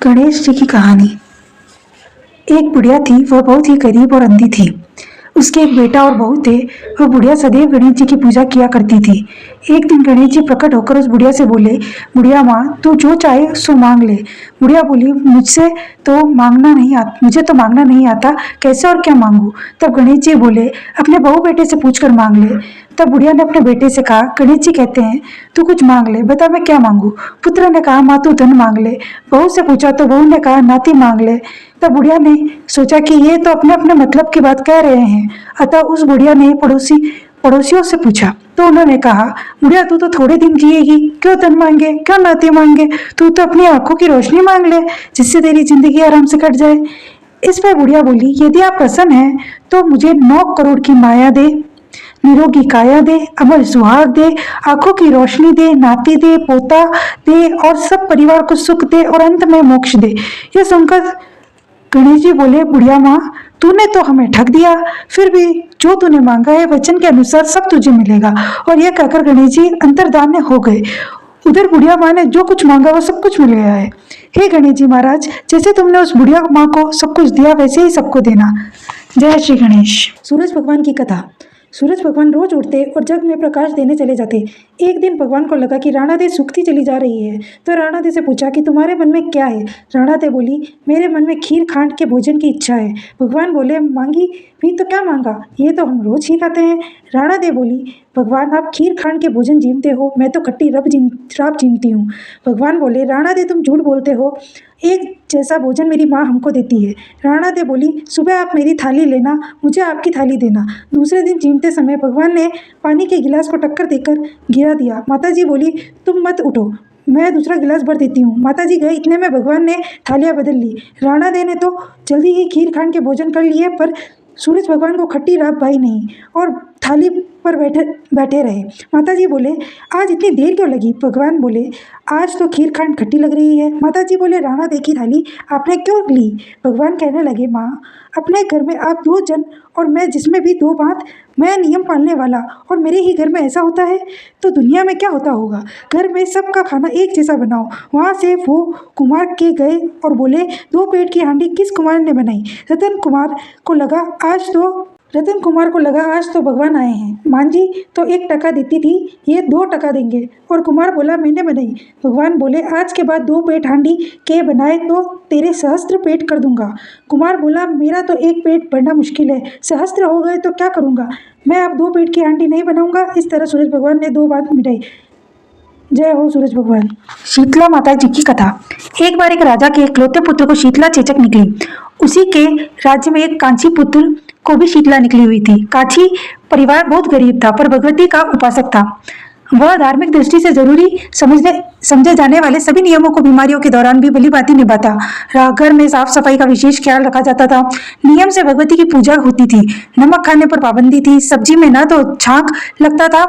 गणेश जी की कहानी। एक बुढ़िया थी, वह बहुत ही गरीब और अंधी थी। उसके एक बेटा और बहू थे। वह बुढ़िया सदैव गणेश जी की पूजा किया करती थी। एक दिन गणेश जी प्रकट होकर उस बुढ़िया से बोले, बुढ़िया माँ, तू जो चाहे सो मांग ले। बुढ़िया बोली, मुझे तो मांगना नहीं आता, कैसे और क्या मांगू। तब गणेश जी बोले, अपने बहू बेटे से पूछकर मांग ले। तब बुढ़िया ने अपने बेटे से कहा, गणेश जी कहते हैं तू कुछ मांग ले, बता मैं क्या मांगू। पुत्र ने कहा, माँ तू धन मांग ले। बहू से पूछा तो बहू ने कहा, नाती मांग ले। तब बुढ़िया ने सोचा कि ये तो अपने अपने मतलब की बात कह रहे हैं। अतः उस बुढ़िया ने पड़ोसियों से पूछा तो उन्होंने कहा, बुढ़िया तू तो थोड़े दिन जिएगी, क्यों धन मांगे, क्यों नाती मांगे। तू तो अपनी आंखों की रोशनी मांग ले, जिससे तेरी जिंदगी आराम से कट जाए। इस पर बुढ़िया बोली, यदि आप प्रसन्न हैं तो मुझे 9 करोड़ की माया दे, निरोगी काया दे, अमर सुहाग दे, आंखों की रोशनी दे, नाती दे, पोता दे और सब परिवार को सुख दे और अंत में मोक्ष दे। यह सुनकर गणेश जी बोले, बुढ़िया माँ, तूने तो हमें ठग दिया, फिर भी जो तूने मांगा है वचन के अनुसार सब तुझे मिलेगा। और यह कहकर गणेश जी अंतर्धान हो गए। उधर बुढ़िया माँ ने जो कुछ मांगा वो सब कुछ मिल गया है। हे गणेश जी महाराज, जैसे तुमने उस बुढ़िया माँ को सब कुछ दिया वैसे ही सबको देना। जय श्री गणेश। सूरज भगवान की कथा। सूरज भगवान रोज उठते और जग में प्रकाश देने चले जाते। एक दिन भगवान को लगा कि राणा दे सूखती चली जा रही है, तो राणा दे से पूछा कि तुम्हारे मन में क्या है। राणा दे बोली, मेरे मन में खीर खांड के भोजन की इच्छा है। भगवान बोले, मांगी भी तो क्या मांगा, ये तो हम रोज ही खाते हैं। राणा दे बोली, भगवान आप खीर खांड के भोजन जीमते हो, मैं तो खट्टी शराब जीमती हूँ। भगवान बोले, राणा दे तुम झूठ बोलते हो, एक जैसा भोजन मेरी माँ हमको देती है। राणा दे बोली, सुबह आप मेरी थाली लेना, मुझे आपकी थाली देना। दूसरे दिन जीमते समय भगवान ने पानी के गिलास को टक्कर देकर गिरा दिया। माताजी बोली, तुम मत उठो, मैं दूसरा गिलास भर देती हूँ। माताजी गए, इतने में भगवान ने थालियाँ बदल ली। राणा दे ने तो जल्दी ही खीर खान के भोजन कर लिए, पर सूरज भगवान को खट्टी राब भाई नहीं और थाली पर बैठे रहे। माताजी बोले, आज इतनी देर क्यों लगी। भगवान बोले, आज तो खीर खांड खट्टी लग रही है। माताजी बोले, राणा दे की थाली आपने क्यों ली। भगवान कहने लगे, माँ, अपने घर में आप 2 जन और मैं, जिसमें भी 2 बात, मैं नियम पालने वाला, और मेरे ही घर में ऐसा होता है तो दुनिया में क्या होता होगा। घर में सबका खाना एक जैसा बनाओ। वहाँ से वो कुमार के गए और बोले, 2 पेट की हांडी किस कुमार ने बनाई। रतन कुमार को लगा आज तो भगवान आए हैं। मांझी तो 1 टका देती थी, ये 2 टका देंगे। और कुमार बोला, मैंने बनाई। भगवान बोले, आज के बाद 2 पेट हांडी के बनाए तो तेरे सहस्त्र पेट कर दूंगा। कुमार बोला, मेरा तो 1 पेट भरना मुश्किल है, सहस्त्र हो गए तो क्या करूंगा, मैं अब 2 पेट की हांडी नहीं बनाऊंगा। इस तरह सूरज भगवान ने 2 बात मिटाई। जय हो सूरज भगवान। शीतला माता जी की कथा। एक बार एक राजा के इकलौते पुत्र को शीतला चेचक निकली। उसी के राज्य में एक कांची पुत्र को भी शीतला निकली हुई थी। कांची परिवार बहुत गरीब था, पर भगवती का उपासक था। वह धार्मिक दृष्टि से जरूरी समझे जाने वाले सभी नियमों को बीमारियों के दौरान भी भलीभांति निभाता। घर में साफ सफाई का विशेष ख्याल रखा जाता था। नियम से भगवती की पूजा होती थी। नमक खाने पर पाबंदी थी। सब्जी में ना तो छांक लगता था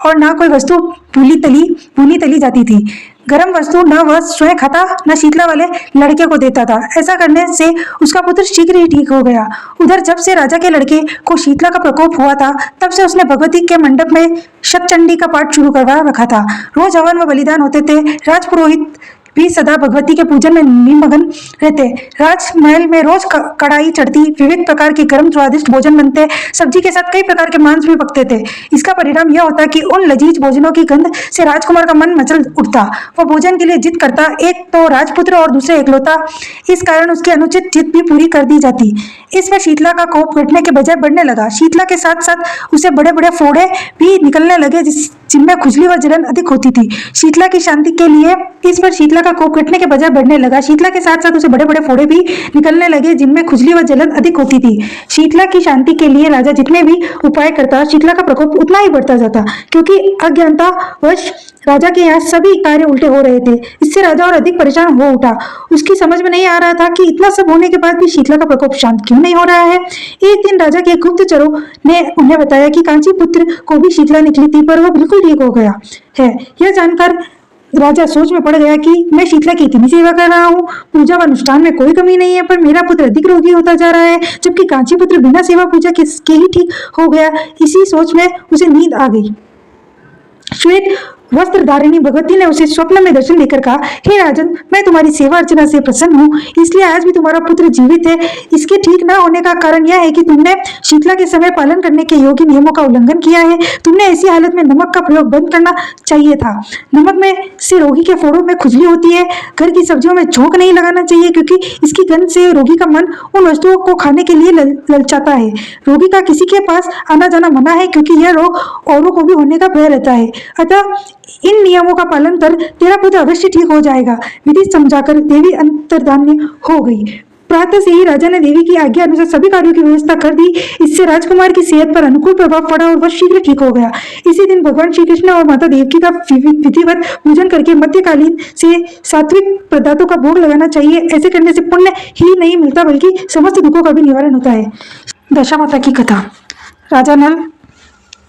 और ना कोई वस्तु भुनी तली जाती थी। गर्म वस्तु न वह स्वयं खाता, न शीतला वाले लड़के को देता था। ऐसा करने से उसका पुत्र शीघ्र ही ठीक हो गया। उधर जब से राजा के लड़के को शीतला का प्रकोप हुआ था, तब से उसने भगवती के मंडप में शतचंडी का पाठ शुरू करवा रखा था। रोज हवन व बलिदान होते थे। राजपुरोहित भी सदा भगवती के पूजन में निमग्न रहते। राजमहल में रोज कढ़ाई चढ़ती, विविध प्रकार के गर्म स्वादिष्ट भोजन बनते, सब्जी के साथ कई प्रकार के मांस भी पकते थे। इसका परिणाम यह होता कि उन लजीज भोजनों की गंध से राजकुमार का मन मचल उठता। वह भोजन के लिए जिद करता, एक तो राजपुत्र और दूसरे इकलौता, इस कारण उसकी अनुचित जिद भी पूरी कर दी जाती। इस पर शीतला का कोप घटने के बजाय बढ़ने लगा। शीतला के साथ साथ उसे बड़े बड़े फोड़े भी निकलने लगे, जिनमें खुजली व जलन अधिक होती थी। शीतला की शांति के लिए इस पर शीतला का कोप घटने के बजाय बढ़ने लगा। शीतला के साथ साथ उसे बड़े बड़े फोड़े भी निकलने लगे, जिनमें खुजली व जलन अधिक होती थी। शीतला की शांति के लिए राजा जितने भी उपाय करता, शीतला का प्रकोप उतना ही बढ़ता जाता, क्योंकि अज्ञानतावश राजा के यहाँ सभी कार्य उल्टे हो रहे थे। इससे राजा और अधिक परेशान हो उठा। उसकी समझ में नहीं आ रहा था कि इतना सब होने के बाद भी शीतला का प्रकोप शांत क्यों नहीं हो रहा है। एक दिन राजा के गुप्तचरों ने उन्हें बताया कि कांची पुत्र को भी शीतला निकली थी, पर वह बिल्कुल ठीक हो गया है। यह जानकर राजा सोच में पड़ गया कि मैं शीतला की इतनी सेवा कर रहा हूँ, पूजा व अनुष्ठान में कोई कमी नहीं है, पर मेरा पुत्र अधिक रोगी होता जा रहा है, जबकि कांची पुत्र बिना सेवा पूजा के ही ठीक हो गया। इसी सोच में उसे नींद आ गई। श्वेत वस्त्रधारिणी भगवती ने उसे स्वप्न में दर्शन देकर कहा, हे राजन, मैं तुम्हारी सेवा अर्चना से प्रसन्न हूँ, इसलिए आज भी तुम्हारा पुत्र जीवित है। इसके ठीक न होने का कारण यह है कि तुमने शीतला के समय पालन करने के योग्य नियमों का उल्लंघन किया है। तुमने ऐसी हालत में नमक का प्रयोग बंद करना चाहिए था। नमक में से रोगी के फोड़ों में खुजली होती है। घर की सब्जियों में झोंक नहीं लगाना चाहिए, क्योंकि इसकी गंध से रोगी का मन उन वस्तुओं को खाने के लिए ललचाता है। रोगी का किसी के पास आना जाना मना है, क्योंकि यह रोग औरों को भी होने का भय रहता है। अतः इन नियमों का पालन कर तेरा पुत्र अवश्य ठीक हो जाएगा। विधि समझाकर देवी अंतर्धान्य हो गई। प्रातः से ही राजा ने देवी की आज्ञा अनुसार सभी कार्यों की व्यवस्था कर दी। इससे राजकुमार की सेहत पर अनुकूल प्रभाव पड़ा और वह शीघ्र ठीक हो गया। इसी दिन भगवान श्री कृष्ण और माता देवकी का विधिवत पूजन करके मध्यकालीन से सात्विक पदार्थों का भोग लगाना चाहिए। ऐसे करने से पुण्य ही नहीं मिलता, बल्कि समस्त दुखों का भी निवारण होता है। दशामाता की कथा। राजा नल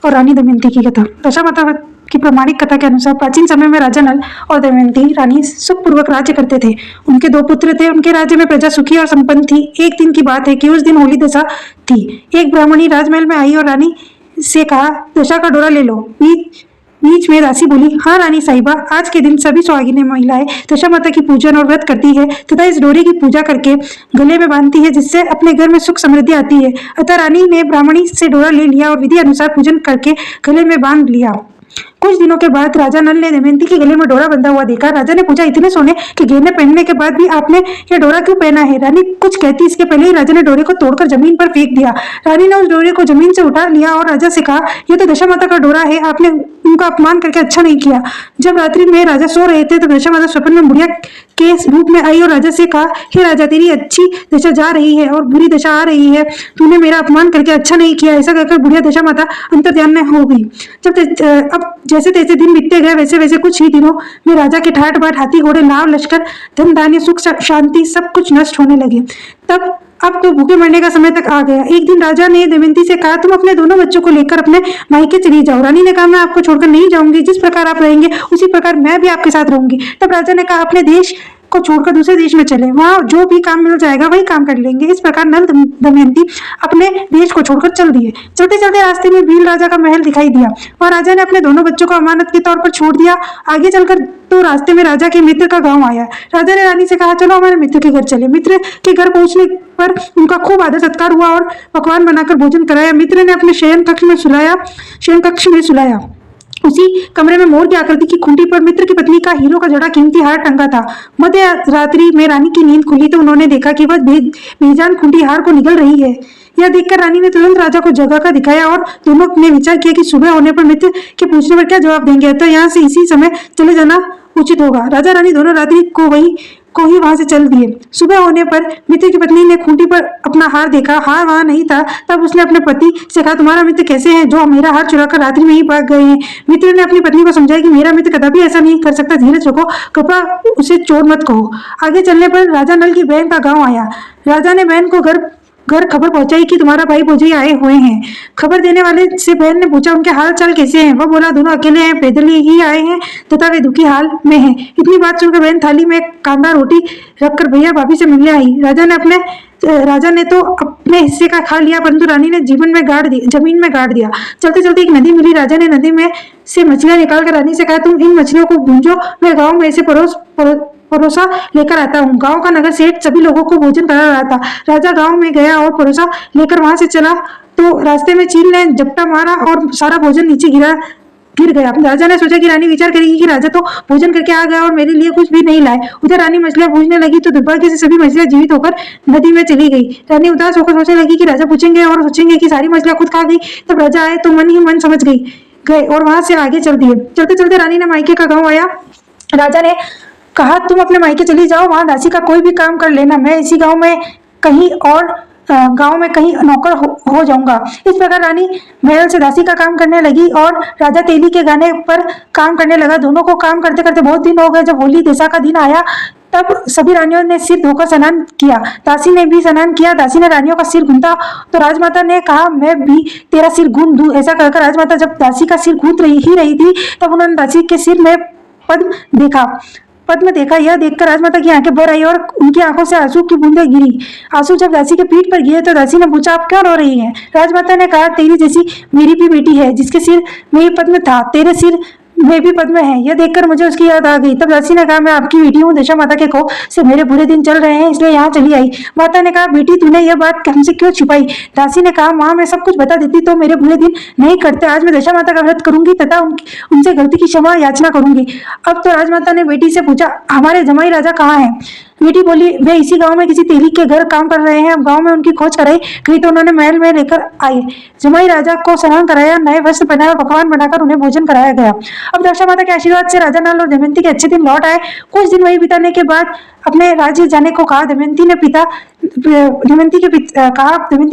और रानी दमयंती की कथा। दशामाता की प्रमाणिक कथा के अनुसार प्राचीन समय में राजा नल और दमयंती रानी सुखपूर्वक राज्य करते थे। उनके 2 पुत्र थे। उनके राज्य में प्रजा सुखी और संपन्न थी। एक दिन की बात है कि उस दिन होली दशा थी। एक ब्राह्मणी राजमहल में आई और रानी से कहा, दशा का डोरा ले लो। बीच में दासी बोली, हाँ रानी साहिबा, आज के दिन सभी सुहागिनें महिलाएं दशा माता की पूजन और व्रत करती है तथा इस डोरे की पूजा करके गले में बांधती है, जिससे अपने घर में सुख समृद्धि आती है। अतः रानी ने ब्राह्मणी से डोरा ले लिया और विधि अनुसार पूजन करके गले में बांध लिया। कुछ दिनों के बाद राजा नल ने दमयंती के गले में डोरा बंधा हुआ देखा। राजा ने पूछा, इतने सोने के गहने पहनने के बाद भी आपने यह डोरा क्यों पहना है? रानी कुछ कहती इसके पहले ही राजा ने डोरे को तोड़कर जमीन पर फेंक दिया। रानी ने उस डोरे को जमीन से उठा लिया और राजा से कहा, यह तो दशा माता का डोरा है, आपने उनका अपमान करके अच्छा नहीं किया। जब रात्रि में राजा सो रहे थे तो दशा माता स्वप्न में बुढ़िया के रूप में आई और राजा से कहा, हे राजा, तेरी अच्छी दशा जा रही है और बुरी दशा आ रही है। तूने मेरा अपमान करके अच्छा नहीं किया। ऐसा कहकर बुढ़िया दशा माता अंतर्ध्यान में हो गई। अब जैसे तैसे दिन बीतते गए, वैसे वैसे कुछ ही दिनों में राजा के ठाट बाट, हाथी घोड़े, नाव, लश्कर, धन धान्य, सुख शांति सब कुछ नष्ट होने लगे। अब तो भूखे मरने का समय तक आ गया। एक दिन राजा ने दमयंती से कहा, तुम अपने दोनों बच्चों को लेकर अपने मायके चली जाओ। रानी ने कहा, मैं आपको छोड़कर नहीं जाऊंगी। जिस प्रकार आप रहेंगे उसी प्रकार मैं भी आपके साथ रहूंगी। तब राजा ने कहा, अपने देश को छोड़कर दूसरे देश में चले, वहां जो भी काम मिल जाएगा वही काम कर लेंगे। इस प्रकार नल दमयंती अपने देश को छोड़कर चल दिए। चलते चलते रास्ते में भील राजा का महल दिखाई दिया। वह राजा ने अपने दोनों बच्चों को अमानत के तौर पर छोड़ दिया। आगे चलकर तो रास्ते में राजा के मित्र का गांव आया। राजा ने रानी से कहा, चलो हमारे मित्र के घर चले। मित्र के घर पहुंचने पर उनका खूब आदर सत्कार हुआ और पकवान बनाकर भोजन कराया। मित्र ने अपने शयन कक्ष में सुलाया। उसी कमरे में मोर की आकृति की खूंटी पर मित्र की पत्नी का हीरो का जड़ा कीमती हार टंगा था। मध्य रात्रि में रानी की नींद खुली तो उन्होंने देखा कि वह बेजान खूंटी हार को निगल रही है। यह देखकर रानी ने तुरंत राजा को जगह का दिखाया और दोनों ने विचार किया कि सुबह होने पर मित्र के पूछने पर क्या जवाब देंगे, तो यहाँ से इसी समय चले जाना उचित होगा। राजा रानी दोनों रात्रि को ही वहां से चल दिए। सुबह होने पर मित्र की पत्नी ने खूंटी पर अपना हार देखा। हार वहां नहीं था। तब उसने अपने पति से कहा, तुम्हारा मित्र कैसे है जो मेरा हार चुराकर रात्रि में ही भाग गए हैं? मित्र ने अपनी पत्नी को समझाया कि मेरा मित्र कदापि ऐसा नहीं कर सकता, धीरज रखो, कृपया उसे चोर मत कहो। आगे चलने पर राजा नल की बहन का गाँव आया। राजा ने बहन को घर खबर पहुंचाई कि तुम्हारा भाई भौजाई आए हुए हैं। खबर देने वाले से बहन ने पूछा, उनके हाल चाल कैसे हैं? वह बोला, दोनों अकेले हैं, पैदल ही आए हैं तथा वे दुखी हाल में हैं। इतनी बात सुनकर बहन थाली में कांदा रोटी रखकर भैया भाभी से मिलने आई। राजा ने तो अपने हिस्से का खा लिया, परंतु रानी ने जमीन में गाड़ दिया। चलते चलते एक नदी मिली। राजा ने नदी में से मछलियां निकालकर रानी से कहा, तुम इन मछलियों को भूंजो, मैं गाँव में से परोसा लेकर आता हूँ। गांव का नगर सेठ सभी लोगों को भोजन करा रहा था। राजा गांव में गया और परोसा लेकर वहां से चला तो रास्ते में चील ने झपटा मारा और सारा भोजन नीचे गिर गया। राजा ने सोचा कि रानी विचार करेगी कि राजा तो भोजन करके आ गया और मेरे लिए कुछ भी नहीं लाए। उधर रानी मछलियां भूजने लगी तो दुर्भाग्य से सभी मछलियां जीवित होकर नदी में चली गई। रानी उदास होकर सोचने लगी कि राजा पूछेंगे और सोचेंगे कि सारी मछलियां खुद खा गई। तब राजा आए तो मन ही मन समझ गए और वहां से आगे चल दिए। चलते चलते रानी ने मायके का गाँव आया। राजा ने कहा, तुम अपने मायके चली जाओ, वहां दासी का कोई भी काम कर लेना, मैं इसी गांव में कहीं नौकर हो जाऊंगा। इस प्रकार रानी महल से दासी का काम करने लगी और राजा तेली के गाने पर काम करने लगा। दोनों को काम करते करते बहुत दिन हो गए। जब होली दशा का दिन आया तब सभी रानियों ने सिर धोकर स्नान किया। दासी ने भी स्नान किया। दासी ने रानियों का सिर गूंथा तो राजमाता ने कहा, मैं भी तेरा सिर गूंथ दूं। ऐसा कहकर राजमाता जब दासी का सिर गूंथ रही थी तब उन्होंने दासी के सिर में पद्म देखा। यह देखकर राजमाता की आंखें भर आई और उनकी आंखों से आंसू की बूंदें गिरी। आंसू जब दासी के पीठ पर गिरे तो दासी ने पूछा, आप क्यों रो रही हैं? राजमाता ने कहा, तेरी जैसी मेरी भी बेटी है जिसके सिर में पद्म था। तेरे सिर वे भी पद में है। यह देखकर मुझे उसकी याद आ गई। तब दासी ने कहा, मैं आपकी बेटी हूँ। दशा माता के कोप से मेरे बुरे दिन चल रहे हैं, इसलिए यहाँ चली आई। माता ने कहा, बेटी तूने यह बात हमसे क्यों छिपाई? दासी ने कहा, माँ मैं सब कुछ बता देती तो मेरे बुरे दिन नहीं कटते। आज मैं दशा माता का व्रत करूंगी तथा उनसे गलती की क्षमा याचना करूंगी। अब तो राजमाता ने बेटी से पूछा, हमारे जमाई राजा कहाँ है? बेटी बोली, वे इसी गांव में किसी तेली के घर काम कर रहे हैं। अब गांव में उनकी खोज कराई गई तो उन्होंने महल में लेकर आए। जमाई राजा को स्नान कराया, नए वस्त्र पहनाया, पकवान बनाकर उन्हें भोजन कराया गया। अब दशा माता के आशीर्वाद से राजा नल और दमयंती के अच्छे दिन लौट आए। कुछ दिन वही बिताने के बाद अपने राज्य जाने को कहा। दमयंती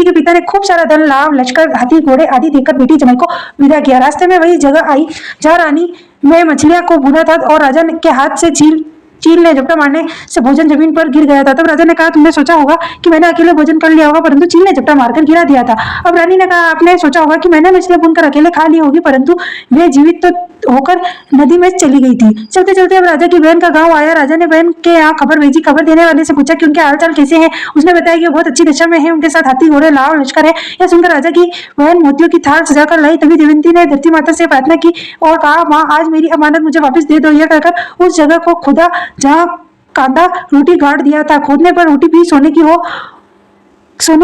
के पिता ने खूब सारा धन, लाभ, लश्कर, हाथी, घोड़े आदि देकर बेटी जमाई को विदा किया। रास्ते में वही जगह आई जहाँ रानी में मछलियां को भूना था और राजा के हाथ से चील ने झपटा मारने से भोजन जमीन पर गिर गया था। तब राजा ने कहा, तुमने सोचा होगा कि मैंने अकेले भोजन कर लिया होगा, परंतु चील ने झपटा मारकर गिरा दिया था। अब रानी ने कहा, आपने सोचा होगा कि मैंने मछलियां भूनकर अकेले खा ली होगी, परंतु वे जीवित तो होकर नदी में चली गई थी। चलते चलते अब राजा की बहन का गांव आया। राजा ने बहन के यहाँ खबर भेजी। खबर देने वाले से पूछा कि उनके हालचाल कैसे हैं। उसने बताया कि वो बहुत अच्छी दशा में है, उनके साथ हाथी, घोड़े, लाव, लश्कर है। यह सुनकर राजा की बहन मोतियों की थाल सजाकर लाई। तभी दमयंती ने धरती माता से प्रार्थना की और कहा, माँ आज मेरी अमानत मुझे वापस दे दो। यह कहकर उस जगह को खुदा जहाँ कांदा रोटी गाड़ दिया था। खोदने पर रोटी भी सोने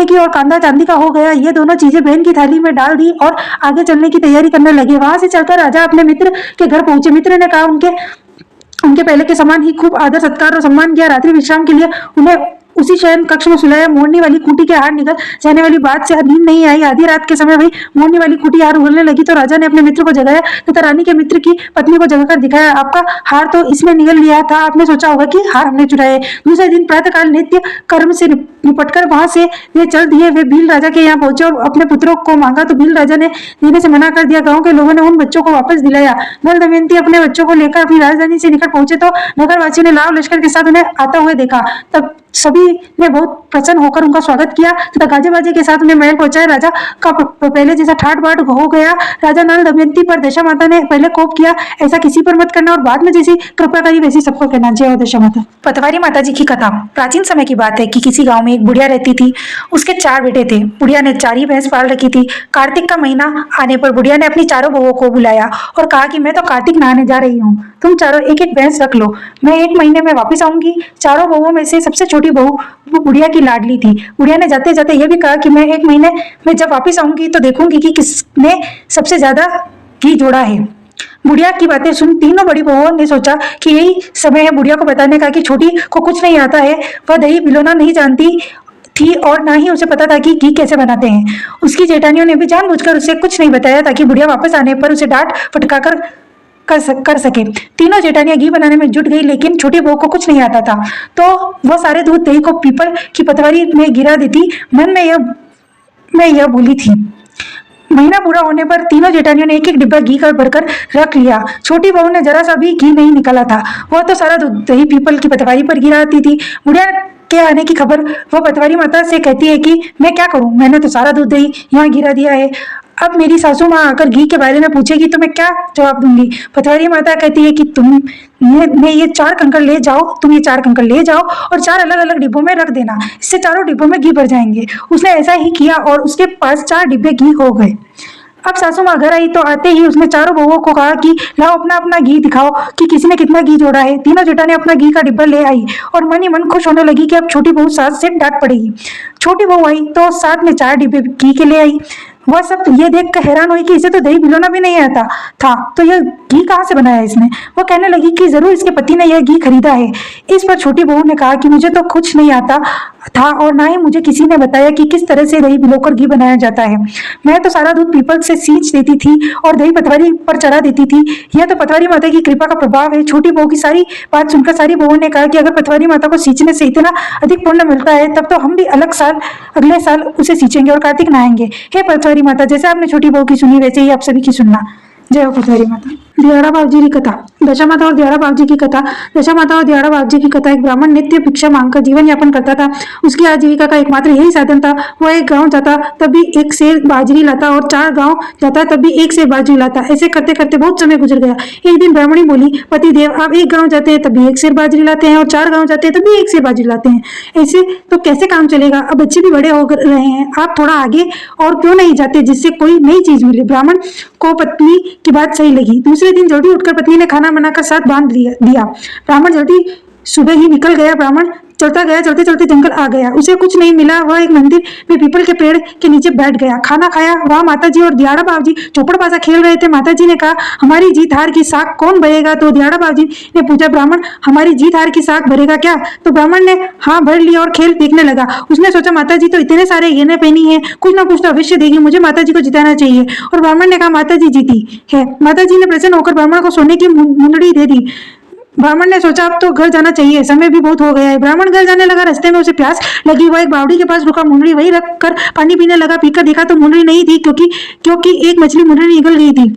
की और कांदा चांदी का हो गया। ये दोनों चीजें बहन की थाली में डाल दी और आगे चलने की तैयारी करने लगे। वहां से चलकर राजा अपने मित्र के घर पहुंचे। मित्र ने कहा, उनके पहले के समान ही खूब आदर सत्कार और सम्मान किया। रात्रि विश्राम के लिए उन्हें उसी शयन कक्ष में सुलाया। मोड़ने वाली खूंटी के हार निकल जाने वाली बात से नींद नहीं आई। आधी रात के समय वही मोड़ने वाली खूंटी हार उगलने लगी तो राजा ने अपने मित्र को जगाया तथा रानी के मित्र की पत्नी को जगाकर दिखाया। आपका हार तो इसने निगल लिया था, आपने सोचा होगा कि हार हमने चुराए। दूसरे दिन प्रातःकाल नित्य कर्म से निपटकर वहां से वे चल दिए। वे भील राजा के यहाँ पहुंचे और अपने पुत्रों को मांगा तो भील राजा ने देने से मना कर दिया। गाँव के लोगों ने उन बच्चों को वापस दिलाया। नल दमयंती अपने बच्चों को लेकर अपनी राजधानी से निकट पहुंचे तो नगरवासियों ने लाव लश्कर के साथ उन्हें आता हुए देखा। तब सभी ने बहुत प्रसन्न होकर उनका स्वागत किया तथा गाजे बाजे के साथ उन्हें महल पहुंचाया। राजा का पहले जैसा ठाट बाट हो गया। राजा नल दमयंती पर दशा माता ने पहले कोप किया, ऐसा किसी पर मत करना, और बाद में जैसी कृपा करी वैसी सबको कहना। जय हो दशा माता। पतवारी माता जी की कथा। प्राचीन समय की बात है कि किसी गांव में एक बुढ़िया रहती थी। उसके 4 बेटे थे। बुढ़िया ने 4 ही भैंस पाल रखी थी। कार्तिक का महीना आने पर बुढ़िया ने अपनी चारों बहुओं को बुलाया और कहा कि मैं तो कार्तिक नहाने जा रही हूँ, तुम चारों एक एक भैंस रख लो, मैं 1 महीने में वापिस आऊंगी। चारों बहुओं में से सबसे छोटी बहू वो बुढ़िया की लाडली थी। बुढ़िया ने जाते जाते यह भी कहा कि मैं 1 महीने में जब वापिस आऊंगी तो देखूंगी कि किसने सबसे ज्यादा घी जोड़ा है। बुढ़िया की बातें सुन तीनों बड़ी बहुओं ने सोचा कि यही समय है बुढ़िया को बताने का कि छोटी को कुछ नहीं आता है। वह दही पिलोना नहीं जानती थी और ना ही उसे पता था कि घी कैसे बनाते हैं। उसकी जेठानियों ने भी जानबूझकर उसे कुछ नहीं बताया ताकि बुढ़िया वापस आने पर उसे डांट फटका कर सके। तीनों जेठानियां घी बनाने में जुट गई, लेकिन छोटी बहू को कुछ नहीं आता था तो वह सारे दूध दही को पीपल की पतवारी में गिरा देती। मन में यह बोली थी। महीना पूरा होने पर तीनों जेठानियों ने एक एक डिब्बा घी का भरकर रख लिया। छोटी बहू ने जरा सा भी घी नहीं निकाला था। वह तो सारा दूध दही पीपल की पतवारी पर गिराती थी। बुढ़िया के आने की खबर वह पतवारी माता से कहती है कि मैं क्या करूं, मैंने तो सारा दूध दही यहाँ गिरा दिया है। अब मेरी सासू माँ आकर घी के बारे में पूछेगी तो मैं क्या जवाब दूंगी। पतवारी माता कहती है कि तुम ये 4 कंकड़ ले जाओ, तुम ये 4 कंकड़ ले जाओ और 4 अलग अलग डिब्बों में रख देना, इससे चारों डिब्बों में घी भर जाएंगे। उसने ऐसा ही किया और उसके पास 4 डिब्बे घी हो गए। अब सासू माँ घर आई तो आते ही उसने चारों बहुओं को कहा कि लाओ अपना अपना घी दिखाओ कि किसी ने कितना घी जोड़ा है। तीनों जेठानी अपना घी का डिब्बा ले आई और मन ही मन खुश होने लगी कि अब छोटी बहू सास से डांट पड़ेगी। छोटी बहू आई तो साथ में 4 डिब्बे घी के ले आई। वह सब ये देखकर हैरान हुई कि इसे तो दही भिगोना भी नहीं आता था, तो यह घी कहाँ से बनाया इसने। वह कहने लगी कि जरूर इसके पति ने यह घी खरीदा है। इस पर छोटी बहू ने कहा कि मुझे तो कुछ नहीं आता था और ना ही मुझे किसी ने बताया कि किस तरह से दही भिगोकर घी बनाया जाता है। मैं तो सारा दूध पीपल से सींच देती थी और दही पतवारी पर चढ़ा देती थी। यह तो पतवारी माता की कृपा का प्रभाव है। छोटी बहू की सारी बात सुनकर सारी बहुओं ने कहा कि अगर पतवारी माता को सींचने से इतना अधिक पुण्य मिलता है तब तो हम भी अगले साल उसे सींचेंगे और कार्तिक नहाएंगे। हे पतवारी माता, जैसे आपने छोटी बहू की सुनी वैसे ही आप सभी की सुनना। जय हो पतवारी माता। दिहाड़ा बाबजी की कथा। दशा माता और दिहाड़ा बाबजी की कथा। दशा माता और दिहाड़ा बाबजी की कथा। एक ब्राह्मण नित्य भिक्षा मांगकर जीवन यापन करता था। उसकी आजीविका का एकमात्र यही साधन था। वह एक गांव जाता तब भी 1 सेर बाजरी लाता और 4 गांव जाता तब भी 1 सेर बाजरी लाता। ऐसे करते करते बहुत समय गुजर गया। एक दिन ब्राह्मणी बोली, पति देव, आप 1 गाँव जाते हैं तब भी 1 सेर बाजरी लाते हैं और 4 गाँव जाते हैं तब भी 1 सेर बाजरी लाते हैं। ऐसे तो कैसे काम चलेगा। अब बच्चे भी बड़े हो रहे हैं, आप थोड़ा आगे और क्यों नहीं जाते जिससे कोई नई चीज मिले। ब्राह्मण को पत्नी की बात सही लगी। दूसरे तीसरे दिन जल्दी उठकर पत्नी ने खाना बनाकर साथ बांध दिया। ब्राह्मण जल्दी सुबह ही निकल गया। ब्राह्मण चलता गया, चलते चलते जंगल आ गया। उसे कुछ नहीं मिला। वह एक मंदिर में पीपल के पेड़ के नीचे बैठ गया। खाना खाया। वहाँ माताजी और दियाड़ा बाबूजी चौपड़ पासा खेल रहे थे। माताजी ने कहा, हमारी जीत हार की साख कौन भरेगा? तो दियाड़ा बाबूजी ने पूछा, ब्राह्मण, हमारी जीत हार की साख भरेगा क्या? तो ब्राह्मण ने हाँ भर ली और खेल देखने लगा। उसने सोचा, माताजी तो इतने सारे गहने पहनी है, कुछ ना कुछ तो अवश्य देगी, मुझे माताजी को जिताना चाहिए। और ब्राह्मण ने कहा, माताजी जीती है। माताजी ने प्रसन्न होकर ब्राह्मण को सोने की मुंदड़ी दे दी। ब्राह्मण ने सोचा, अब तो घर जाना चाहिए, समय भी बहुत हो गया है। ब्राह्मण घर जाने लगा। रास्ते में उसे प्यास लगी। वह एक बावड़ी के पास रुका, मुंदड़ी वही रख कर पानी पीने लगा। पीकर देखा तो मुंदड़ी नहीं थी, क्योंकि एक मछली मुंदड़ी निकल गई थी।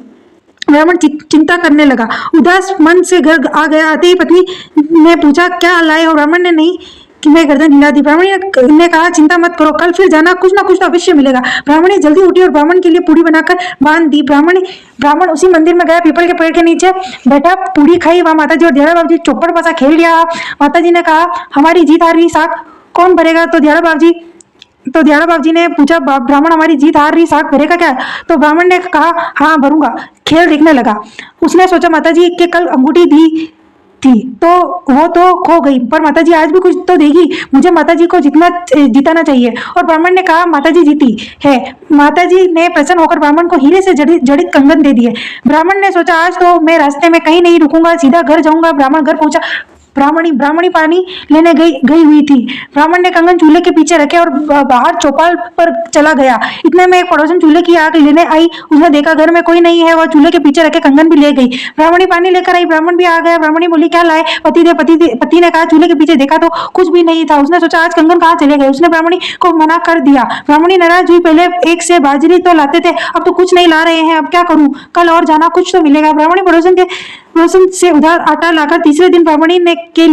ब्राह्मण चिंता करने लगा। उदास मन से घर आ गया। आते ही पत्नी ने पूछा, क्या लाए हो? ब्राह्मण ने नहीं कि मैं गर्दन हिला दी। ब्राह्मणी ने कहा, चिंता मत करो, कल फिर जाना, कुछ ना कुछ तो अवश्य मिलेगा। ब्राह्मणी जल्दी उठी और ब्राह्मण के लिए पूड़ी बनाकर बांध दी। ब्राह्मण उसी मंदिर में गया। पीपल के पेड़ के नीचे बैठा, पूड़ी खाई। वहां माताजी और दियाड़ा बाबूजी चौपड़ पासा खेल लिया। माताजी ने कहा, हमारी जीत हार की साख कौन भरेगा? तो दियाड़ा बाबूजी ने पूछा, ब्राह्मण, हमारी जीत हार रही साख भरेगा क्या? तो ब्राह्मण ने कहा, हाँ भरूंगा। खेल देखने लगा। उसने सोचा, माताजी के कल अंगूठी दी थी तो वो तो खो गई, पर माताजी आज भी कुछ तो देगी, मुझे माताजी को जिताना चाहिए। और ब्राह्मण ने कहा, माताजी जीती है। माताजी ने प्रसन्न होकर ब्राह्मण को हीरे से जड़ित कंगन दे दिए। ब्राह्मण ने सोचा, आज तो मैं रास्ते में कहीं नहीं रुकूंगा, सीधा घर जाऊंगा। ब्राह्मण घर पहुंचा। ब्राह्मणी पानी लेने गई हुई थी। ब्राह्मण ने कंगन चूल्हे के पीछे रखे और बाहर चौपाल पर चला गया। इतने में एक पड़ोसन चूल्हे की आग लेने आई। उसने देखा घर में कोई नहीं है। वह चूल्हे के पीछे रखे कंगन भी ले गई। ब्राह्मणी पानी लेकर आई। ब्राह्मण भी आ गया। ब्राह्मणी बोली, क्या लाए? पति ने कहा, चूल्हे के पीछे देखा तो कुछ भी नहीं था। उसने सोचा, आज कंगन कहाँ चले गए? उसने ब्राह्मणी को मना कर दिया। ब्राह्मणी नाराज हुई, पहले एक से बाजरी तो लाते थे, अब तो कुछ नहीं ला रहे हैं, अब क्या करूं? कल और जाना, कुछ तो मिलेगा। ब्राह्मणी पड़ोसन से उधार आटा लाकर तीसरे दिन ब्राह्मण के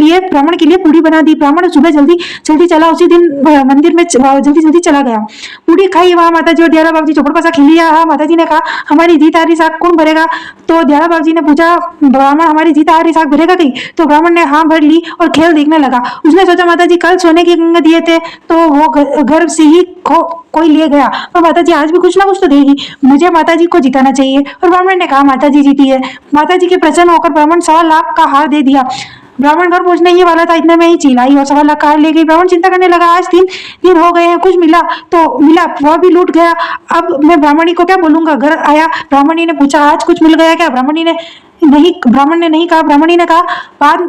लिए पूड़ी बना दी। ब्राह्मण सुबह जल्दी चला। उसी दिन मंदिर में जल्दी चला गया। पूड़ी खाई। वहां माताजी और दियाड़ा बाबूजी चौपड़ पासा खेल लिया। माताजी ने कहा, हमारी जीत हारी साख कौन भरेगा? तो दियाड़ा बाबूजी ने पूछा, ब्राह्मण, हमारी जीत हारी साख भरेगा कहीं? तो ब्राह्मण ने हाँ भर ली और खेल देखने लगा। उसने सोचा, माताजी कल सोने की कंगन दिए थे तो वो घर से ही कोई ले गया, और माताजी आज भी कुछ ना कुछ तो देगी, मुझे माताजी को जिताना चाहिए। और ब्राह्मण ने कहा, माताजी जीती है। माताजी के प्रसन्न होकर ब्राह्मण 1.25 लाख का हार दे दिया। ब्राह्मण घर पहुंचने ही वाला था, इतने में ही चिल्लाई और 1.25 लाख का हार ले गई। ब्राह्मण चिंता करने लगा, आज 3 दिन हो गए हैं, कुछ मिला तो मिला, वह भी लूट गया। अब मैं ब्राह्मणी को क्या बोलूंगा? घर आया। ब्राह्मणी ने पूछा, आज कुछ मिल गया क्या? ब्राह्मण ने नहीं कहा। ब्राह्मणी ने कहा,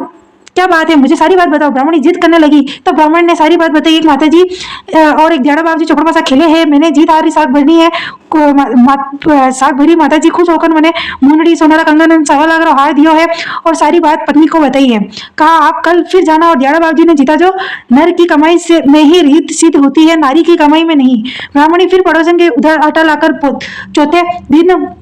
क्या बात है, मुझे सारी बात बताओ। ब्राह्मणी जिद करने लगी। तो ब्राह्मण ने सारी बात बताई। एक माताजी और एक दियाड़ा बाबूजी चौपड़ पासा खेले हैं, मैंने जीत हारी साख भरनी है, साख भरी। माताजी खुश होकर मैंने मुंदड़ी, सोना कंगन, 1.25 लाख हार दियो है और सारी बात पत्नी को बताई है। कहा, आप कल फिर जाना। और दियाड़ा बाबूजी ने जीता, जो नर की कमाई से में ही रीत सिद्ध होती है, नारी की कमाई में नहीं। ब्राह्मणी फिर पड़ोसन के उधर आटा लाकर चौथे दिन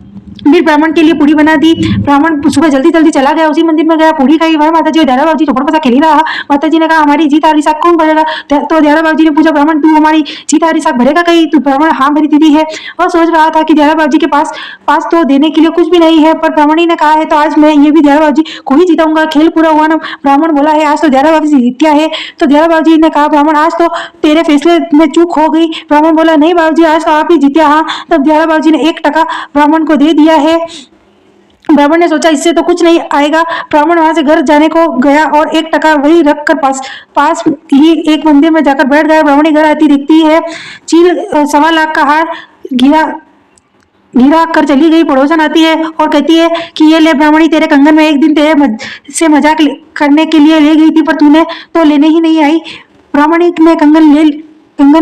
फिर ब्राह्मण के लिए पूड़ी बना दी। ब्राह्मण सुबह जल्दी चला गया। उसी मंदिर में गया, पूड़ी खाई। वह माताजी और दियाड़ा बाबूजी चौपड़ पासा खेल रहा। माताजी ने कहा, हमारी जीत हारी साख कौन भरेगा? तो दियाड़ा बाबूजी ने पूछा, ब्राह्मण, तू हमारी जीत हारी साख भरेगा कहीं? तो ब्राह्मण हाँ भरी दीदी है। वह सोच रहा था कि दियाड़ा बाबूजी के पास तो देने के लिए कुछ भी नहीं है, पर ब्राह्मणी ने कहा है तो आज मैं ये भी दियाड़ा बाबूजी को ही जीताऊंगा। खेल पूरा हुआ ना। ब्राह्मण बोला है, आज तो दियाड़ा बाबूजी जीतिया है। तो दियाड़ा बाबूजी ने कहा, ब्राह्मण, आज तो तेरे फैसले में चूक हो गई। ब्राह्मण बोला, नहीं बाबूजी, आज तो आप ही जीतिया। हाँ। तब दियाड़ा बाबूजी ने 1 टका ब्राह्मण को दे दिया है। ब्राह्मण ने सोचा, इससे तो कुछ नहीं आएगा। ब्राह्मण वहां से घर जाने को गया और 1 टका वही रख कर पास ही एक मंदिर में जाकर बैठ गया। ब्राह्मणी घर आती दिखती है, चील 1.25 लाख का हार गिरा कर चली गई। पड़ोसन आती है और कहती है कि ये ले ब्राह्मणी, तेरे कंगन में एक दिन तेरे से मजाक करने के लिए ले गई थी, पर तूने तो लेने ही नहीं आई। ब्राह्मणी ने कंगन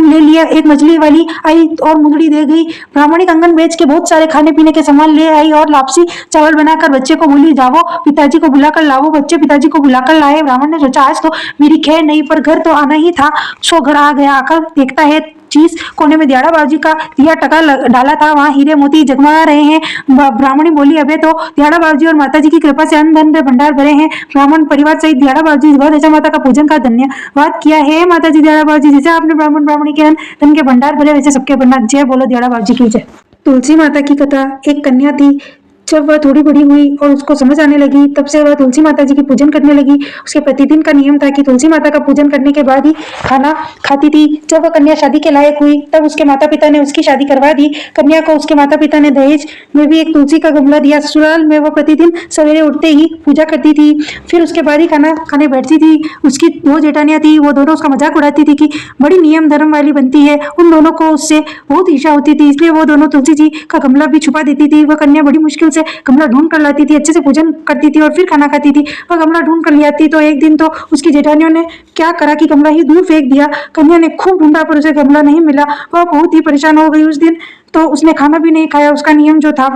ले लिया। एक मछली वाली आई और मुंदड़ी दे गई। ब्राह्मणी कंगन बेच के बहुत सारे खाने पीने के सामान ले आई और लापसी चावल बनाकर बच्चे को बोली, जाओ पिताजी को बुलाकर लाओ। बच्चे पिताजी को बुलाकर लाए। ब्राह्मण ने सोचा, आज तो मेरी खैर नहीं, पर घर तो आना ही था। सो घर आ गया। आकर देखता है, चीज कोने में दियाड़ा बाबूजी का दिया टका डाला था, वहां हीरे मोती जगमगा रहे हैं। ब्राह्मणी बोली, अबे तो दियाड़ा बाबूजी और माताजी की कृपा से अन्न धन भंडार भरे हैं। ब्राह्मण परिवार सहित दियाड़ा बाबूजी व दशा माता का पूजन का धन्यवाद किया है। माताजी दियाड़ा बाबूजी, जैसे आपने ब्राह्मणी के अन्न धन के भंडार भरे, वैसे सबके भंडार। जय बोलो दियाड़ा बाबूजी की जय। तुलसी माता की कथा। एक कन्या थी, जब वह थोड़ी बड़ी हुई और उसको समझ आने लगी, तब से वह तुलसी माता जी की पूजन करने लगी। उसके प्रतिदिन का नियम था कि तुलसी माता का पूजन करने के बाद ही खाना खाती थी। जब वह कन्या शादी के लायक हुई, तब उसके माता पिता ने उसकी शादी करवा दी। कन्या को उसके माता पिता ने दहेज में भी एक तुलसी का गमला दिया। ससुराल में वह प्रतिदिन सवेरे उठते ही पूजा करती थी, फिर उसके बाद ही खाना खाने बैठती थी। उसकी दो जेठानियां थी, वो दोनों उसका मजाक उड़ाती थी कि बड़ी नियम धर्म वाली बनती है। उन दोनों को उससे बहुत ईर्ष्या होती थी, इसलिए वो दोनों तुलसी जी का गमला भी छुपा देती थी। वह कन्या बड़ी मुश्किल से गमला ढूंढ कर लाती थी, अच्छे से पूजन करती थी और फिर खाना खाती थी। वह गमला ढूंढ कर ले आती तो एक दिन तो उसकी जेठानियों ने क्या करा कि गमला ही दूर फेंक दिया। कन्या ने खूब ढूंढा पर उसे गमला नहीं मिला। वह बहुत ही परेशान हो गई। उस दिन तो उसने खाना भी नहीं खाया। उसका नियम जो था,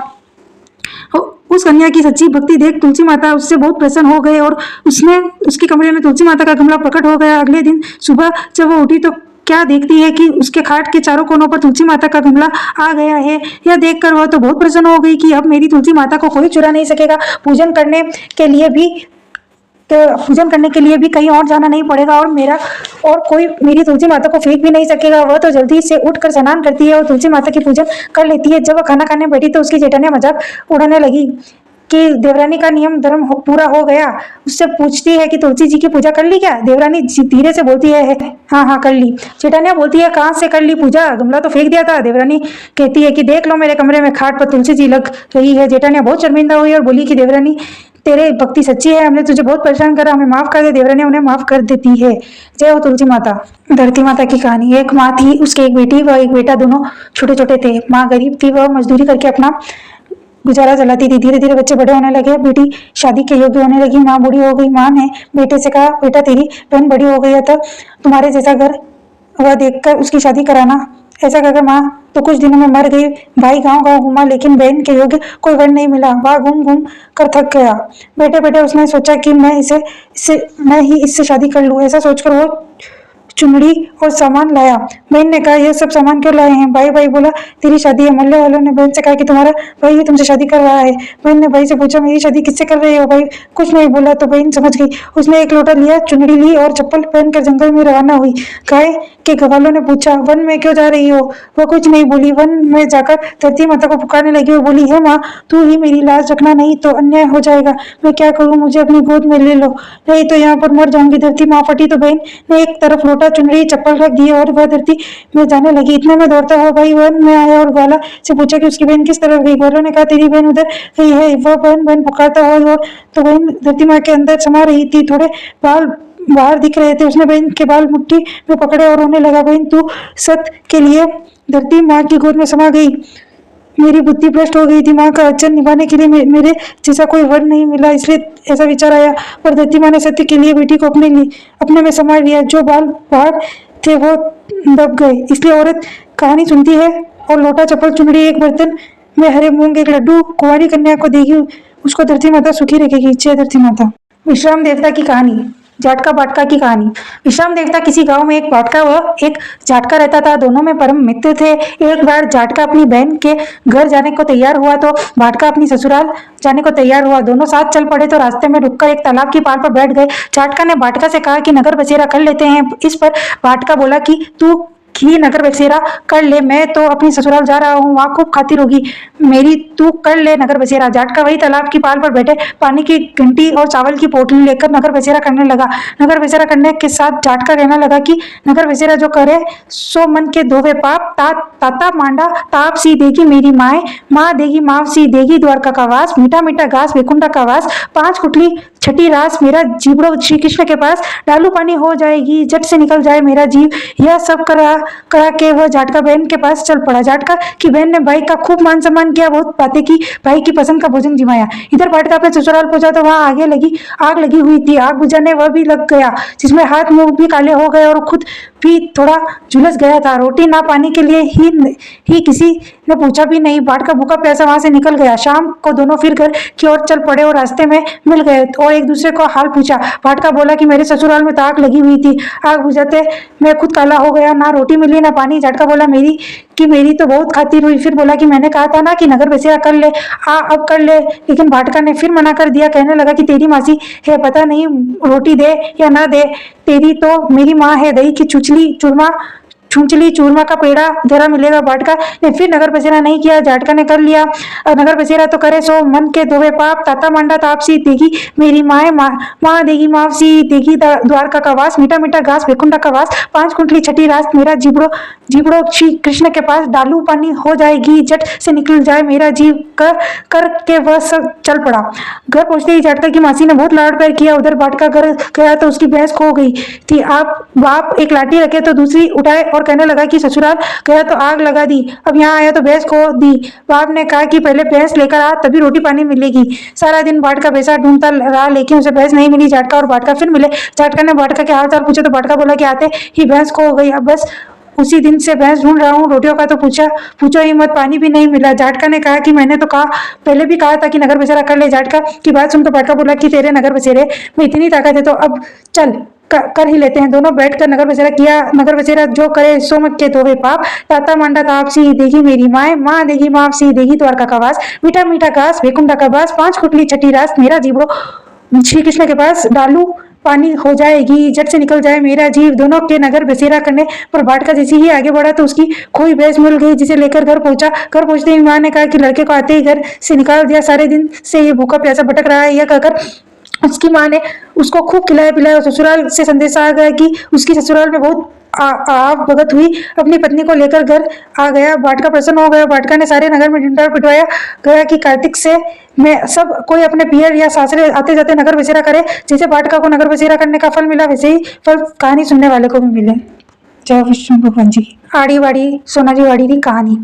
उस कन्या की सच्ची भक्ति देख तुलसी माता उससे बहुत प्रसन्न हो गए और उसने उसके कमरे में तुलसी माता का गमला प्रकट हो गया। अगले दिन सुबह जब वो उठी तो क्या देखती है कि उसके खाट के चारों कोनों पर तुलसी माता का गमला आ गया है। यह देखकर वह तो बहुत प्रसन्न हो गई कि अब मेरी तुलसी माता को कोई चुरा नहीं सकेगा। पूजन करने के लिए भी कहीं और जाना नहीं पड़ेगा और कोई मेरी तुलसी माता को फेंक भी नहीं सकेगा। वह तो जल्दी से उठकर स्नान करती है और तुलसी माता की पूजन कर लेती है। जब वह खाना खाने बैठी तो उसकी जेठानियां मजाक उड़ाने लगी कि देवरानी का नियम धर्म पूरा हो गया। उससे पूछती है कि तुलसी जी की पूजा कर ली क्या? देवरानी धीरे से बोलती है, हाँ हाँ कर ली। जेठानियां बोलती है, कहाँ से कर ली पूजा, गमला तो फेंक दिया था। देवरानी कहती है कि देख लो मेरे कमरे में खाट पर तुलसी जी लग रही है। जेठानियां बहुत शर्मिंदा हुई और बोली कि देवरानी तेरे भक्ति सच्ची है, हमने तुझे बहुत परेशान करा, हमें माफ कर दे। देवरानी उन्हें माफ कर देती है। जय हो तुलसी माता। धरती माता की कहानी। एक माँ थी, उसके एक बेटी व एक बेटा, दोनों छोटे छोटे थे। माँ गरीब थी, वह मजदूरी करके अपना गुजारा चलाती थी। धीरे धीरे बच्चे बड़े होने लगे, बेटी शादी के योग्य होने लगी, माँ बूढ़ी हो गई। माँ ने बेटे से कहा, बेटा तेरी बहन बड़ी हो गई है, तो तुम्हारे जैसा घर वह देखकर उसकी शादी कराना। ऐसा कहकर माँ तो कुछ दिनों में मर गई। भाई गांव गांव घूमा, लेकिन बहन के योग्य कोई वर नहीं मिला। वह घूम घूम कर थक गया। बेटे बेटे उसने सोचा कि मैं ही इससे शादी कर लूं। ऐसा सोचकर वो चुनरी और सामान लाया। बहन ने कहा, यह सब सामान क्यों लाए हैं? भाई बोला, तेरी शादी है। मोहल्ले वालों ने बहन से कहा कि तुम्हारा भाई ही तुमसे शादी कर रहा है। बहन ने भाई से पूछा, मेरी शादी किससे कर रहे हो? भाई कुछ नहीं बोला तो बहन समझ गई। उसने एक लोटा लिया, चुनरी ली और चप्पल पहनकर जंगल में रवाना हुई। गाय के ग्वालों ने पूछा, वन में क्यों जा रही हो? वह कुछ नहीं बोली। वन में जाकर धरती माता को पुकारने लगी और बोली, हे माँ, तू ही मेरी लाज रखना, नहीं तो अन्याय हो जाएगा। मैं क्या करूँ? मुझे अपनी गोद में ले लो, नहीं तो यहाँ पर मर जाऊंगी। धरती माँ फटी तो बहन ने एक तरफ लोटा, चुनरी, चप्पल रख दिए और वह धरती में जाने लगी। इतने में दौड़ता हुआ भाई वन में आया और ग्वाला से पूछा कि उसकी बहन किस तरफ गई। ग्वालों ने कहा, तेरी बहन उधर गई है। वह बहन बहन पुकारता हुआ और तो बहन धरती माँ के अंदर समा रही थी। थोड़े बाल बाहर दिख रहे थे। उसने बहन के बाल मुट्ठी में पकड़े और रोने लगा, बहन तू सत के लिए धरती माँ की गोद में समा गई। मेरी बुद्धि भ्रष्ट हो गई थी। माँ का वचन निभाने के लिए मेरे जैसा कोई वर नहीं मिला, इसलिए ऐसा विचार आया। पर धरती माँ ने सत्य के लिए बेटी को अपने में समा लिया। जो बाल बाहर थे वो दब गए। इसलिए औरत कहानी सुनती है और लोटा, चप्पल, चुनरी, एक बर्तन में हरे मूंग, एक लड्डू कुंवारी कन्या को देगी, उसको धरती माता सुखी रखेगी। जय धरती माता। विश्राम देवता की कहानी। जाटका बाटका की कहानी। विश्राम देवता किसी गांव में एक बाटका व एक जाटका रहता था। दोनों में परम मित्र थे। एक बार जाटका अपनी बहन के घर जाने को तैयार हुआ तो बाटका अपनी ससुराल जाने को तैयार हुआ। दोनों साथ चल पड़े तो रास्ते में रुककर एक तालाब की पार पर बैठ गए। जाटका ने बाटका से कहा कि नगर बसेरा कर लेते हैं। इस पर बाटका बोला कि तू ही नगर बसेरा कर ले, मैं तो अपनी ससुराल जा रहा हूँ, वहां खूब खातिर होगी मेरी, तू कर ले नगर बसेरा। जाटका वही तालाब की पाल पर बैठे पानी की घंटी और चावल की पोटली लेकर नगर बसेरा करने लगा। नगर बसेरा करने के साथ जाटका कहने लगा कि नगर बसेरा जो करे सो मन के धोवे पाप, ताता मांडा ताप सी देगी मेरी माए, माँ देगी माव सी देगी द्वारका का वास, मीठा मीठा घास वैकुंठा का वास, 5 कुटली छठी रास मेरा जीवड़ो श्री कृष्ण के पास, डालू पानी हो जाएगी झट से निकल जाए मेरा जीव। यह सब करा के वह जाटका बहन के पास चल पड़ा। जाटका की बहन ने भाई का खूब मान सम्मान किया, बहुत बातें की, भाई की पसंद का भोजन जिमाया। इधर बाटका अपने ससुराल पहुंचा तो वहां आग लगी हुई थी। आग बुझाने वह भी लग गया, जिसमें हाथ मुंह भी काले हो गए और खुद भी थोड़ा झुलस गया था। रोटी ना पानी के लिए ही किसी ने पूछा भी नहीं। बाटका भूखा प्यासा वहां से निकल गया। शाम को दोनों फिर घर की ओर चल पड़े और रास्ते में मिल गए और एक दूसरे को हाल पूछा। बाटका बोला कि मेरे ससुराल में तो आग लगी हुई थी, आग बुझाते मैं खुद काला हो गया, ना रोटी मिली ना पानी। जाटका बोला मेरी तो बहुत खातिर हुई। फिर बोला कि मैंने कहा था ना कि नगर बसेरा कर ले, अब कर ले। लेकिन बाटका ने फिर मना कर दिया, कहने लगा कि तेरी मासी है, पता नहीं रोटी दे या ना दे, तेरी तो मेरी माँ है, दही की चुचली चूरमा छुंचली चूरमा का पेड़ा जरा मिलेगा। बाटका ने फिर नगर बसेरा नहीं किया, जाटका ने कर लिया। नगर बसेरा तो करे सो मन के धोवे पाप, ताता मांडा तापसी देगी मेरी माए माँ देगी मावसी, देगी द्वारका का वास, मीठा मीठा घास भेकुंडा का वास, 5 कुंटली छठी रात मेरा जीबड़ो जीबड़ो श्री कृष्ण के पास, डालू पानी हो जाएगी झट से निकल जाए मेरा जीव, कर के वह सब चल पड़ा। घर पहुंचते ही जाटका की मासी ने बहुत लाड प्यार किया। उधर बाटका घर गया तो उसकी भैंस खो गई थी। आप बाप एक लाठी रखे तो दूसरी उठाए और कहने लगा कि ससुराल गया तो आग लगा दी, अब यहाँ आया तो भैंस खो दी। बाप ने कहा कि पहले भैंस लेकर आ तभी रोटी पानी मिलेगी। सारा दिन बाटका भैंसा ढूंढता रहा लेकिन उसे भैंस नहीं मिली। जाटका और बाटका फिर मिले। जाटका ने बाटका के हाल चाल पूछे तो बाटका बोला कि आते ही भैंस खो गई, अब बस उसी दिन से भैंस ढूंढ रहा हूँ। रोटियों का तो पूछो ही मत, पानी भी नहीं मिला। जाटका ने कहा कि मैंने तो कहा पहले भी कहा था कि नगर बसेरा कर ले। जाटका की बात सुन तो बाटका बोला कि तेरे नगर बसेरे में इतनी ताकत है तो अब चल कर ही लेते हैं। दोनों बैठकर नगर बसेरा किया। नगर बसेरा जो करे सो मत के धोवे पाप, ताता मांडा तापसी देगी मेरी माए माँ देगी मावसी, देगी द्वारका का वास, मीठा मीठा घास भेकुंडा का बास, 5 कुटली छठी रास मेरा जीवड़ो श्री कृष्ण के पास, डालू पानी हो जाएगी झट से निकल जाए मेरा जीव। दोनों के नगर बसेरा करने पर बाटका जैसे ही आगे बढ़ा तो उसकी खोई भैंस मिल गई जिसे लेकर घर पहुंचा। घर पहुंचते ही माँ ने कहा कि लड़के को आते ही घर से निकाल दिया, सारे दिन से ये भूखा प्यासा भटक रहा है। यह कहकर उसकी माँ ने उसको खूब खिलाया पिलाया। ससुराल से संदेशा आ गया कि उसकी ससुराल में बहुत आव भगत हुई। अपनी पत्नी को लेकर घर आ गया। बाटका प्रसन्न हो गया। बाटका ने सारे नगर में डंडा पिटवाया गया कि कार्तिक से में सब कोई अपने पियर या सासरे आते जाते नगर बसेरा करे। जैसे बाटका को नगर बसेरा करने का फल मिला वैसे ही फल कहानी सुनने वाले को भी मिले। जय विष्णु भगवान जी की। आड़ी वाड़ी सोनारी वाड़ी की कहानी।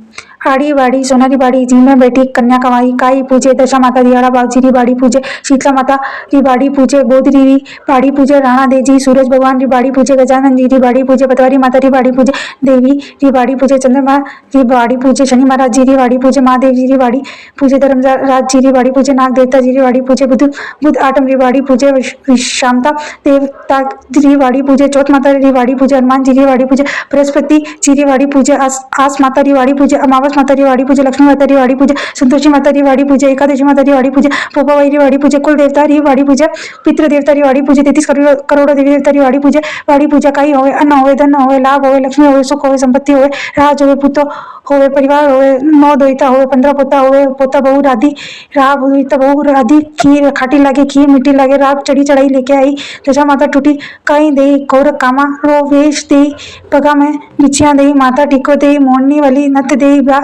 आड़ी वाड़ी सोनारी बाड़ी जी में बैठी कन्या कमाई, काई पूजे दशा माता दियाड़ा बाबजी री बाड़ी पूजे, शीतला माता री बाड़ी पूजे, गोदरी री बाड़ी पूजे, राणा दे जी सूरज भगवान री बाड़ी पूजे, गजानन जी री बाड़ी पूजे, पतवारी माता री बाड़ी पूजे, देवी री बाड़ी पूजे, चंद्रमा री बाड़ी पूजे, शनि महाराज जी री बाड़ी पूजे, महादेव जी री बाड़ी पूजे, धर्मराज जी री बाड़ी पूजे, नाग देवता जी री बाड़ी पूजे, बुद्ध आटम री बाड़ी पूजे, शामता देवता री बाड़ी पूजे, चौथ माता री बाड़ी पूजे, हनुमान जी री बाड़ी पूजे, बृहस्पति जी री बाड़ी पूजे, आस माता री बाड़ी पूजे, अमावस माता री वाड़ी पूजे, लक्ष्मी माता री वाड़ी पूजे, संतोषी माता री वाड़ी पूजे, एकादशी माता री वाड़ी पूजे, पोपाबाई री वाड़ी पूजे, कुल देवता री वाड़ी पूजे, पितृ देवता री वाड़ी पूजे, 33 करोड़ देवी देवता री वाड़ी पूजे। वाड़ी पूजा काई होवे, अन्न होवे, धन होवे, लाभ होवे, लक्ष्मी होवे, सुख होवे, संपत्ति होवे, राज होवे, पुत्र होवे, परिवार होवे, 9 दोहिता होवे, 15 पोता होवे, पोता बहू राधी राह दोहिता बहू राधी, खीर खाटी लागे, खीर मीठी लागे, राग चढ़ी चढ़ाई लेके आई, दशा माता टूटी काई दे, गौरक कामा रो वेश दे, पगा में बिछिया दे, माता टिको दे, मोड़नी वाली नथ दे, बा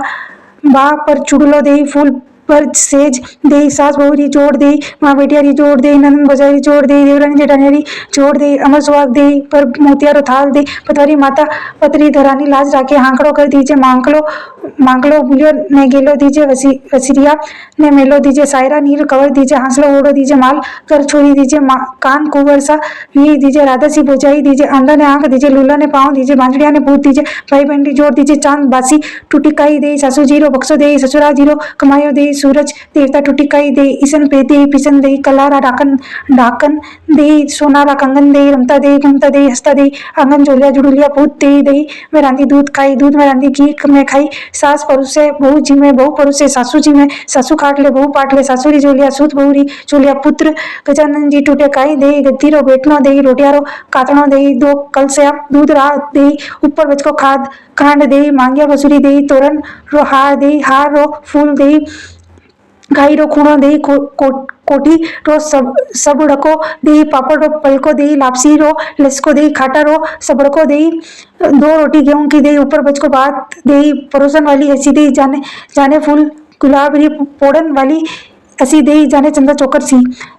पर चुड़लो दे, फूल पर सेज दे, सास बहू री जोड़ दे, माँ बेटिया री जोड़ दे, नंदन बजारी जोड़ दे, देवरानी जेठानी री जोड़ दे, अमर सुहाग दे, पर मोतियारो थाल दे, पतवारी माता पतरी धरानी लाज राखे, हांकड़ो कर दीजिए, मांगलो बुलियो ने गेलो दीजिए, वसीरिया ने मेलो दीजिए, सायरा नीर कवर दीजिए, हांसलो ओढ़ो दीजिए, माल कर छोड़ी दीजिए, कान कुंवर सा भी दीजिए, राधा सी बोझाई दीजिए, आंधा ने आंख दीजिए, लूला ने पाँव दीजिए, बांझड़िया ने पूत दीजिए, भाई बहन जोड़ दीजिए, चांद बासी टूटिकाई दे, सासू जीरो बक्सो दे, ससुरा जीरो कमायो दे, सूरज देवता टूटिकाई दे, ईसन पे दे, पिसन दे, कलारा ढाकन दे, सोनारा कंगन दे, रमता दे, घूमता दे, हंसता दे, आंगन झोलिया जुड़ुलिया पूत दे, दही में रांधी दूध खाई, दूध में रांधी घी में खाई, सास परुसे बहू जी में, बहू परुसे सासू जी में, सासू खाट ले बहू पाट ले, सासुरी जोलिया सूत बहुरी जोलिया पुत्र, गजानन जी टूटे काई दे, गद्दी रो बेटनो दे, रोटिया रो कातनो दे, 2 कलसिया दूध रात दे, ऊपर बचको खांड दे, मांगिया बसुरी दे, तोरण रो हार दे, हार रो फूल दे, गाई रो खूणो दे, कोठी रो सबड़को दे, पापड़ रो पलको दे, लापसी रो लसको दे, खाटा रो सबड़को दे, 2 रोटी गेहूं की दे, ऊपर बचको भात दे, परोसन वाली हसी दे, जाने फूल गुलाब री पोड़न वाली हसी दे, जाने चंदा चौकर सी,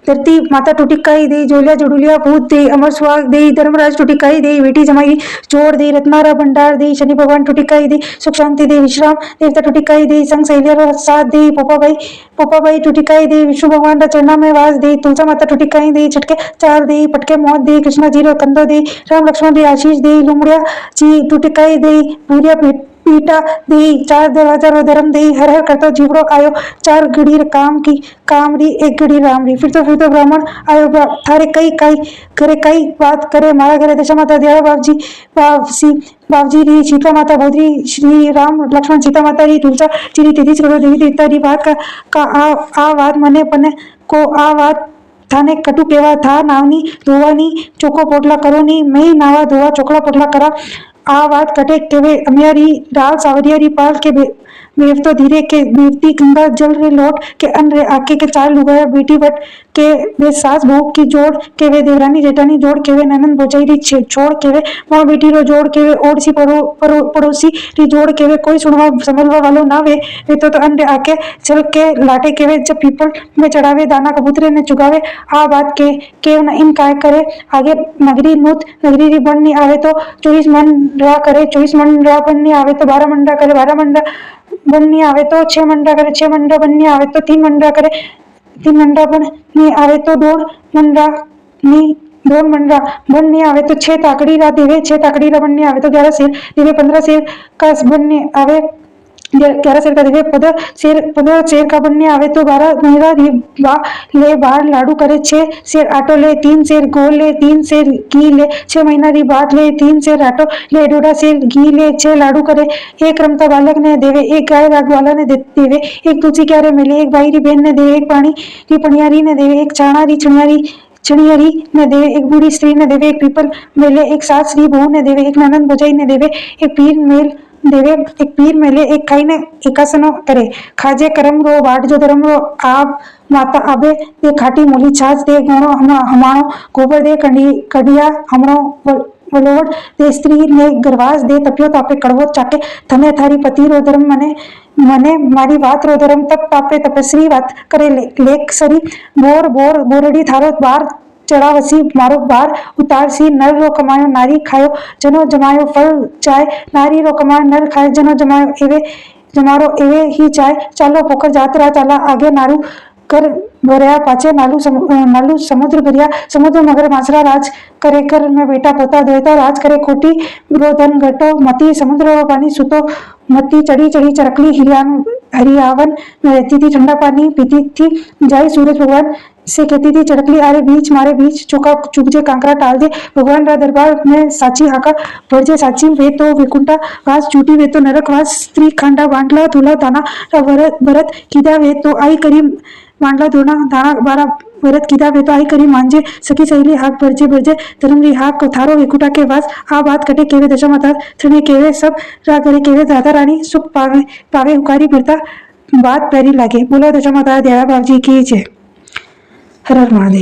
धरती माता टूटिकाई दे, जोलिया जुड़ुलिया भूत दे, अमर सुहाग दे, धर्मराज टूटिकाई दे, बेटी जमाई जोड़ दे, रत्नारा भंडार दे, शनि भगवान टूटिकाई दे, सुख शांति दे, विश्राम देवता टूटिकाई दे, संग सहेलिया साथ दे, पोपाबाई टूटिकाई दे, विष्णु भगवान चरणा में वास दे, तुलसा माता टूटिकाई दे, छटके 4 दे, पटके मौत दे, कृष्णा जी रो कंदो दे, राम लक्ष्मण री आशीष दे, लुमड़िया जी टूटिकाई दे, भूरिया पीटा दे, 4 दरवाजा रो धर्म दे, हर हर करतो जीवड़ो आयो, 4 घड़ी काम री, 1 घड़ी राम री, फिर तो ब्राह्मण आयो, थारे कई घरे कई बात करे, मारा घरे दशा माता दियाड़ा बाबजी री, शीतला माता बोधरी श्री राम लक्ष्मण सीता माता री, तुलसा जी री, 33 करोड़ देवी देवता री बात का आ बात मने पने को आ बात थाने कटु केवा था, नावनी धोवानी चोको पोटला करो नी, मैं नावा धोवा चोकला पोटला करा, आ बात कटे केवे अमियारी डाल सावरियारी पाल के बेवतो धीरे के बेवती गंगा जल रे लोट के अन रे आके के चाल लुगाया बेटी बट के वे सास बहू की जोड़ के वे देवरानी जेठानी जोड़ के वे ननन भौजाई छोड़ के वे माँ बेटी रो जोड़ के वे ओड़सी पड़ोसी री जोड़ के वे कोई सुनवा संभलवा वालो ना वे तो अन रे आके चल के लाटे के वे जब पीपल में चढ़ावे दाना कबूतरे ने चुगावे आ बात के न इन काय करे आगे नगरी नूत नगरी री बन नहीं आवे तो 24 मन रा करे 24 मन रा बन नहीं आवे तो 12 मंडा करे 12 मंडा बन नहीं आवे तो 6 मंडा करे 6 मंडा बन नहीं आवे तो 3 मंडा करे 3 मंडा बन नहीं आवे तो 2 मंडा नहीं 2 मंडा बन नहीं आवे तो 6 ताकड़ी रा देवे 6 ताकड़ी रा बन नहीं आवे तो 11 शेर देवे 15 शेर का बन नहीं आवे 11 शेर का देवे 15 शेर का बनने आवे तो 12 महिला ले बाहर लाडू करे 6 शेर आटो ले 3 शेर गोल ले 3 शेर घी ले 6 महीना री बात ले 3 शेर आटो ले 2 शेर घी ले 6 लाडू करे एक रमता बालक ने देवे एक गाय राग वाला ने देवे एक तुलसी क्यारे मिले एक भाई री बहन ने देवे एक पानी री पनियारी ने देवे एक चाणा री चणियारी ने देवे एक बूढ़ी स्त्री ने देवे एक पीपल मेले एक सास री बहू ने देवे एक ननन भौजाई ने देवे एक पीर मेल देवे एक पीर मेले एक खाई ने एकासनो करे खाजे करम रो बाट जो धर्म रो आप माता आबे दे खाटी मोली छाछ दे गोणो हमारो गोबर दे कडिया हमरो वलोड दे स्त्री ने गरवास दे तपियो तापे कड़वो चाके थने थारी पति रो धर्म मने मारी बात रो धर्म तप तापे तपस्वी बात करे लेख सरी बोरड़ी थारो बार चढ़ा वसी मारो बार उतार सी नर रो कमायो नारी खायो जनो जमायो फल चाय नारी रो कमायो नर खाए जनो जमायो एवे जमारो एवे ही चाय चालो पोकर जात्रा चाला आगे नारू कर भरया पाचे नालू समुद्र भरिया समुद्र मगर मासरा राज करे कर में बेटा पोता देवता राज करे कोटी रो धन घटो मती समुद्र रो पानी सुतो मती चढ़ी चरकली हरियावन में रहती थी ठंडा पानी पीती थी जाई सूरज भगवान से कहती थी चड़कली आरे बीच मारे बीच चौका चुगजे कांकरा टाल दे भगवान रा दरबार में साची हाका भरजे साची वे तो विकुंठा वास चूटी वे तो नरक वास स्त्री खांडा बांटला धुला दाना भरत किदा वे तो आई करी मांडला धोना दाना बारा भरत किदा वे तो आई करी मांजे सखी सहेली हाक भरजे धर्म री हाक थारो विकुटा के वास आ बात कटे केवे दशा माता थने केवे सब रा करे केवे दादा रानी सुख पावे हुकारी फिरता बात पैरी लागे बोलो दशा माता दया बाबजी की जय हर हर महादेव।